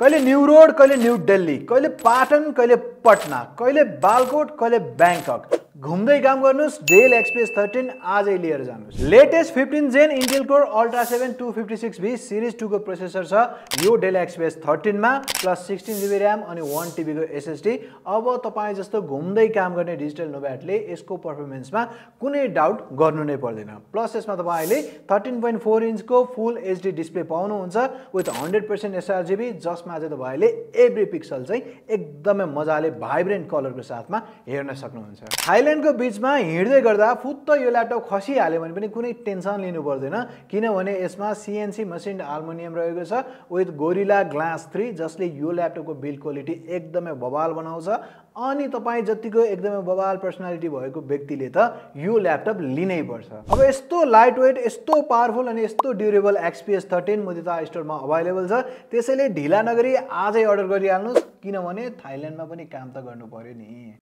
कहिले new road, कहिले new Delhi, कहिले पाटन, कहिले पटना, कहिले बालकोट, कहिले ब्याङ्कक घुम्दै काम गर्नुस्। डेल एक्सपीएस 13 आजै लिएर जानुस्। Latest 15 gen Intel core ultra 7 256V series 2 को प्रोसेसर छ यो डेल एक्सपीएस 13 मा, प्लस 16GB र्याम अनि 1TB को SSD। अब तपाई जस्तो घुम्दै काम गर्ने डिजिटल नोभ्याटले यसको परफर्मेन्समा कुनै डाउट गर्नु नै पर्दैन। प्लस यसमा तपाईले 13.4 इन्चको फुल एचडी डिस्प्ले पाउनुहुन्छ विथ 100% sRGB, जसमा चाहिँ तपाईले एभ्री पिक्सल चाहिँ एकदमै मजाले भाइब्रेन्ट कलरको साथमा हेर्न सक्नुहुन्छ। थाइल्यान्डको बीचमा हिँड्दै गर्दा फुत्त यो ल्यापटप खसिहाल्यो भने पनि कुनै टेन्सन लिनु पर्दैन, किनभने यसमा CNC मसिन्ड एल्युमिनियम रहेको छ विथ गोरिल्ला ग्लास 3, जसले यो ल्यापटपको बिल्ड क्वालिटी एकदमै बवाल बनाउँछ। अनि तपाई जतिको एकदमै बवाल पर्सनालिटी भएको व्यक्तिले त यो ल्यापटप लिनै पर्छ। अब यस्तो लाइट वेट, यस्तो पावरफुल अनि यस्तो ड्युरेबल एक्सपीएस 13 मुदिता स्टोरमा अभाइलेबल छ। त्यसैले ढिला नगरी आजै अर्डर गरिहाल्नुस्, किनभने थाइल्यान्डमा पनि काम त गर्नु पर्यो नि।